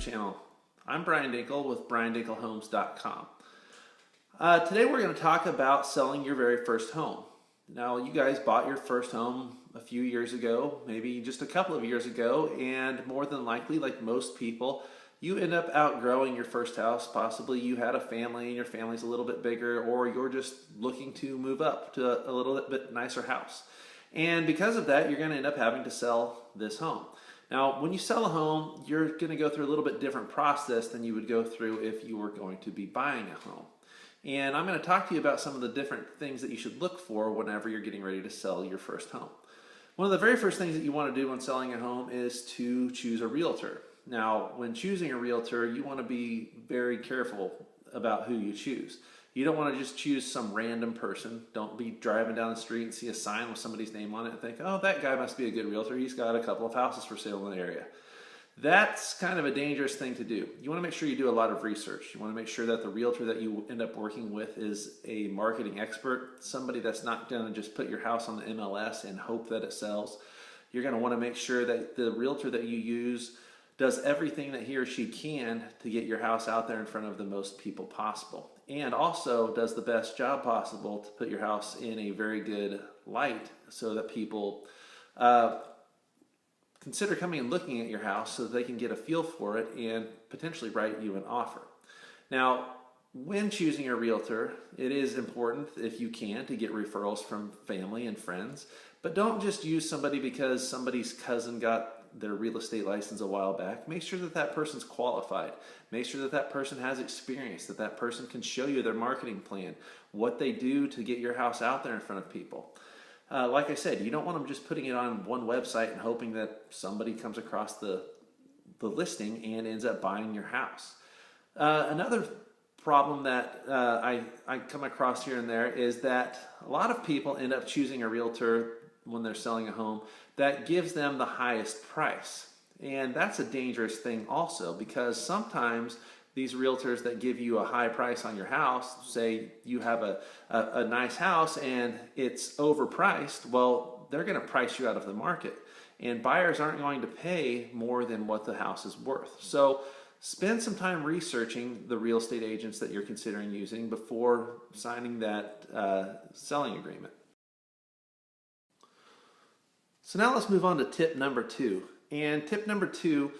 channel. I'm Brian Dinkel with BrianDinkelHomes.com. Today we're going to talk about selling your very first home. Now, you guys bought your first home a few years ago, maybe just a couple of years ago, and more than likely, like most people, you end up outgrowing your first house. Possibly you had a family and your family's a little bit bigger, or you're just looking to move up to a little bit nicer house. And because of that, you're going to end up having to sell this home. Now, when you sell a home, you're going to go through a little bit different process than you would go through if you were going to be buying a home. And I'm going to talk to you about some of the different things that you should look for whenever you're getting ready to sell your first home. One of the very first things that you want to do when selling a home is to choose a realtor. Now, when choosing a realtor, you want to be very careful about who you choose. You don't want to just choose some random person. Don't be driving down the street and see a sign with somebody's name on it and think, oh, that guy must be a good realtor. He's got a couple of houses for sale in the area. That's kind of a dangerous thing to do. You want to make sure you do a lot of research. You want to make sure that the realtor that you end up working with is a marketing expert, somebody that's not going to just put your house on the MLS and hope that it sells. You're going to want to make sure that the realtor that you use does everything that he or she can to get your house out there in front of the most people possible, and also does the best job possible to put your house in a very good light so that people consider coming and looking at your house so that they can get a feel for it and potentially write you an offer. Now, when choosing a realtor, it is important, if you can, to get referrals from family and friends, but don't just use somebody because somebody's cousin got their real estate license a while back. Make sure that that person's qualified. Make sure that that person has experience, that that person can show you their marketing plan, what they do to get your house out there in front of people. Like I said, you don't want them just putting it on one website and hoping that somebody comes across the listing and ends up buying your house. Another problem that I come across here and there is that a lot of people end up choosing a realtor when they're selling a home that gives them the highest price. And that's a dangerous thing also, because sometimes these realtors that give you a high price on your house, say you have a nice house and it's overpriced, well, they're going to price you out of the market. And buyers aren't going to pay more than what the house is worth. So spend some time researching the real estate agents that you're considering using before signing that selling agreement. So now let's move on to tip number 2. And tip number 2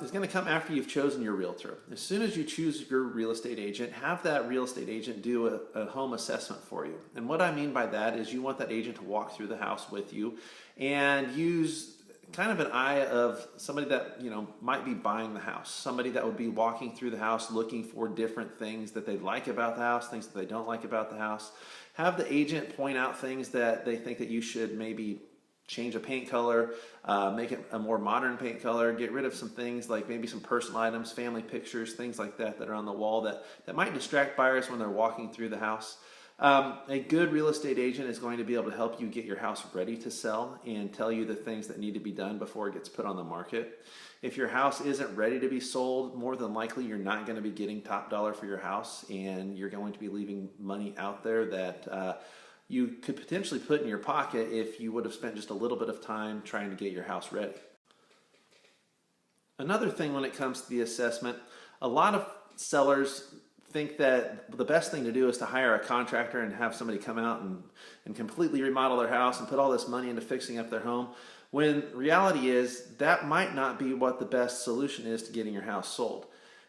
is going to come after you've chosen your realtor. As soon as you choose your real estate agent, have that real estate agent do a home assessment for you. And what I mean by that is you want that agent to walk through the house with you and use kind of an eye of somebody that might be buying the house, somebody that would be walking through the house looking for different things that they like about the house, things that they don't like about the house. Have the agent point out things that they think that you should maybe change a paint color, make it a more modern paint color, get rid of some things like maybe some personal items, family pictures, things like that that are on the wall that might distract buyers when they're walking through the house. A good real estate agent is going to be able to help you get your house ready to sell and tell you the things that need to be done before it gets put on the market. If your house isn't ready to be sold, more than likely you're not going to be getting top dollar for your house, and you're going to be leaving money out there that you could potentially put in your pocket if you would have spent just a little bit of time trying to get your house ready. Another thing when it comes to the assessment, a lot of sellers think that the best thing to do is to hire a contractor and have somebody come out and completely remodel their house and put all this money into fixing up their home, when reality is that might not be what the best solution is to getting your house sold.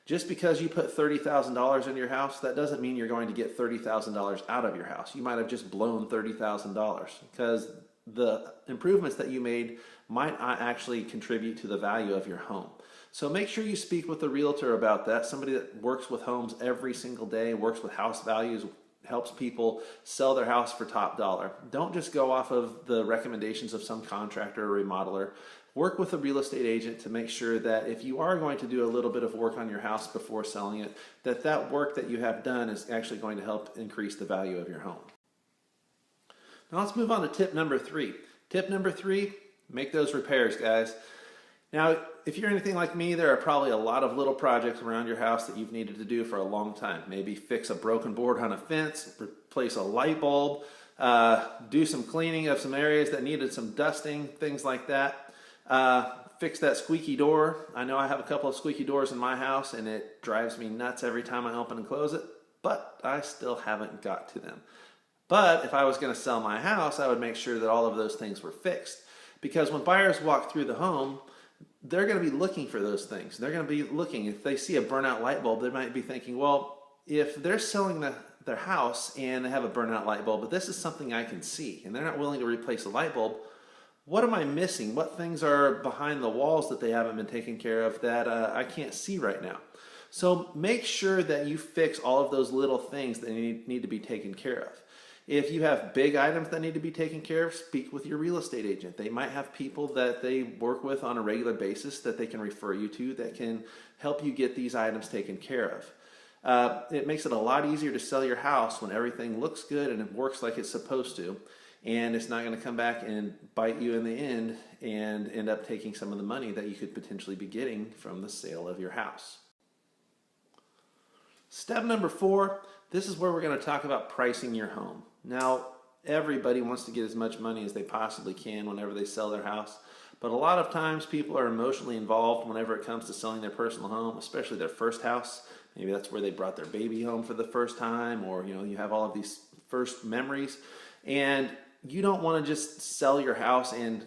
Just because you put $30,000 in your house, that doesn't mean you're going to get $30,000 out of your house. You might have just blown $30,000 because the improvements that you made might not actually contribute to the value of your home. So make sure you speak with a realtor about that, somebody that works with homes every single day, works with house values, helps people sell their house for top dollar. Don't just go off of the recommendations of some contractor or remodeler. Work with a real estate agent to make sure that if you are going to do a little bit of work on your house before selling it, that work that you have done is actually going to help increase the value of your home. Now let's move on to tip number 3. Tip number 3, make those repairs, guys. Now, if you're anything like me, there are probably a lot of little projects around your house that you've needed to do for a long time. Maybe fix a broken board on a fence, replace a light bulb, do some cleaning of some areas that needed some dusting, things like that. fix that squeaky door. I know I have a couple of squeaky doors in my house and it drives me nuts every time I open and close it, but I still haven't got to them. But if I was going to sell my house, I would make sure that all of those things were fixed. Because when buyers walk through the home, they're going to be looking for those things. They're going to be looking. If they see a burnout light bulb, they might be thinking, well, if they're selling their house and they have a burnout light bulb, but this is something I can see, and they're not willing to replace the light bulb, what am I missing? What things are behind the walls that they haven't been taken care of that I can't see right now? So make sure that you fix all of those little things that need to be taken care of. If you have big items that need to be taken care of, speak with your real estate agent. They might have people that they work with on a regular basis that they can refer you to that can help you get these items taken care of. It makes it a lot easier to sell your house when everything looks good and it works like it's supposed to. And it's not going to come back and bite you in the end and end up taking some of the money that you could potentially be getting from the sale of your house. Step number 4, this is where we're going to talk about pricing your home. Now, everybody wants to get as much money as they possibly can whenever they sell their house. But a lot of times people are emotionally involved whenever it comes to selling their personal home, especially their first house. Maybe that's where they brought their baby home for the first time, or you have all of these first memories. And you don't want to just sell your house and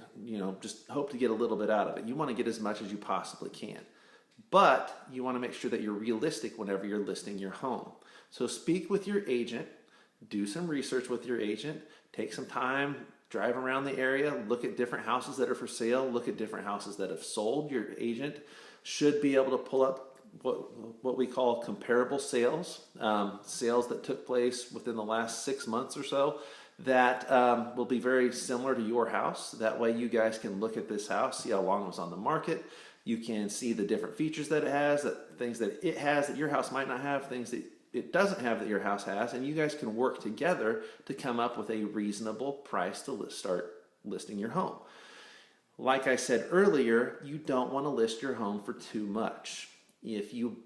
just hope to get a little bit out of it. You want to get as much as you possibly can. But you want to make sure that you're realistic whenever you're listing your home. So speak with your agent, do some research with your agent, take some time, drive around the area, look at different houses that are for sale, look at different houses that have sold. Your agent should be able to pull up what we call comparable sales, sales that took place within the last 6 months or so that will be very similar to your house. That way you guys can look at this house, see how long it was on the market. You can see the different features that it has, things that it has that your house might not have, things that it doesn't have that your house has, and you guys can work together to come up with a reasonable price to start listing your home. Like I said earlier, you don't want to list your home for too much. If you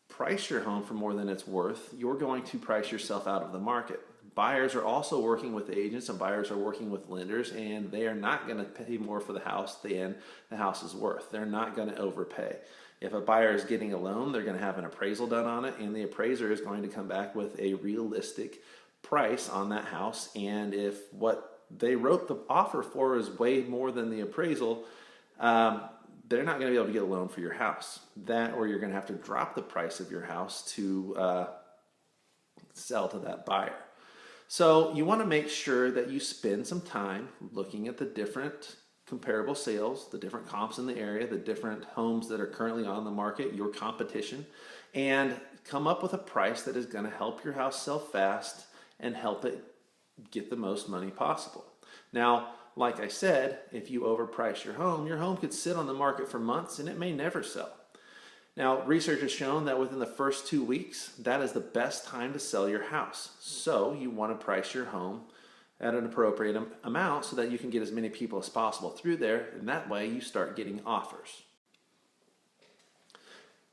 price your home for more than it's worth, you're going to price yourself out of the market. Buyers are also working with agents and buyers are working with lenders, and they are not going to pay more for the house than the house is worth. They're not going to overpay. If a buyer is getting a loan, they're going to have an appraisal done on it, and the appraiser is going to come back with a realistic price on that house. And if what they wrote the offer for is way more than the appraisal, they're not going to be able to get a loan for your house. That, or you're going to have to drop the price of your house to sell to that buyer. So you want to make sure that you spend some time looking at the different comparable sales, the different comps in the area, the different homes that are currently on the market, your competition, and come up with a price that is going to help your house sell fast and help it get the most money possible. Now, like I said, if you overprice your home could sit on the market for months and it may never sell. Now, research has shown that within the first 2 weeks, that is the best time to sell your house. So you want to price your home at an appropriate amount so that you can get as many people as possible through there, and that way you start getting offers.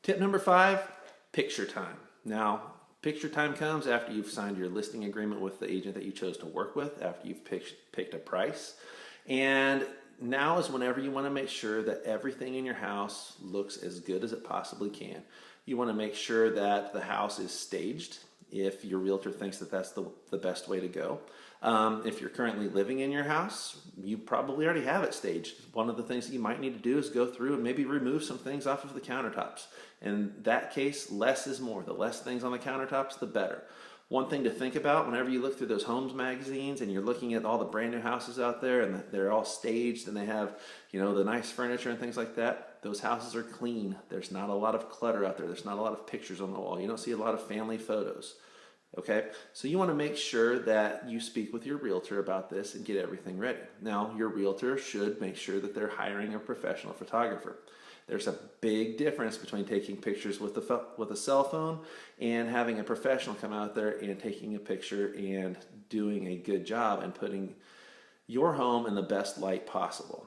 Tip number 5, picture time. Now, picture time comes after you've signed your listing agreement with the agent that you chose to work with, after you've picked a price, and now is whenever you want to make sure that everything in your house looks as good as it possibly can. You want to make sure that the house is staged if your realtor thinks that that's the best way to go. If you're currently living in your house, you probably already have it staged. One of the things that you might need to do is go through and maybe remove some things off of the countertops. In that case, less is more. The less things on the countertops, the better. One thing to think about whenever you look through those homes magazines and you're looking at all the brand new houses out there and they're all staged and they have, the nice furniture and things like that, those houses are clean. There's not a lot of clutter out there. There's not a lot of pictures on the wall. You don't see a lot of family photos. Okay, so you want to make sure that you speak with your realtor about this and get everything ready. Now, your realtor should make sure that they're hiring a professional photographer. There's a big difference between taking pictures with a cell phone and having a professional come out there and taking a picture and doing a good job and putting your home in the best light possible.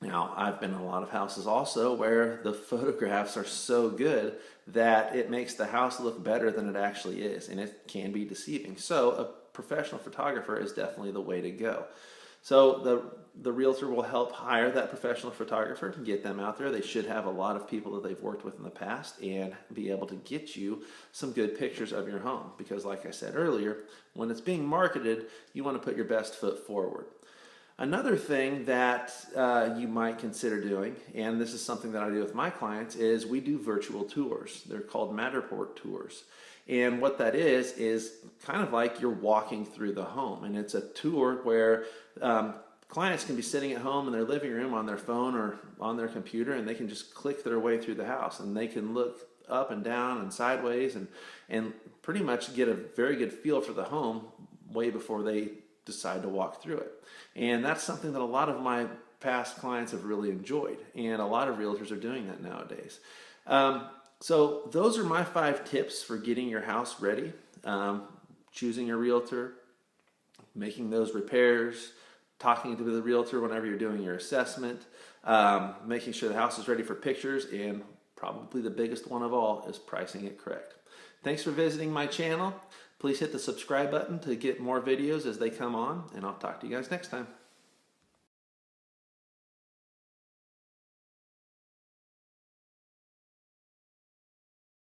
Now, I've been in a lot of houses also where the photographs are so good that it makes the house look better than it actually is, and it can be deceiving. So a professional photographer is definitely the way to go. So the realtor will help hire that professional photographer to get them out there. They should have a lot of people that they've worked with in the past and be able to get you some good pictures of your home. Because like I said earlier, when it's being marketed, you want to put your best foot forward. Another thing that you might consider doing, and this is something that I do with my clients, is we do virtual tours. They're called Matterport tours. And what that is kind of like you're walking through the home. And it's a tour where clients can be sitting at home in their living room on their phone or on their computer, and they can just click their way through the house, and they can look up and down and sideways and pretty much get a very good feel for the home way before they decide to walk through it. And that's something that a lot of my past clients have really enjoyed, and a lot of realtors are doing that nowadays. So those are my 5 tips for getting your house ready. Choosing a realtor, making those repairs, talking to the realtor whenever you're doing your assessment, making sure the house is ready for pictures, and probably the biggest one of all is pricing it correct. Thanks for visiting my channel. Please hit the subscribe button to get more videos as they come on, and I'll talk to you guys next time.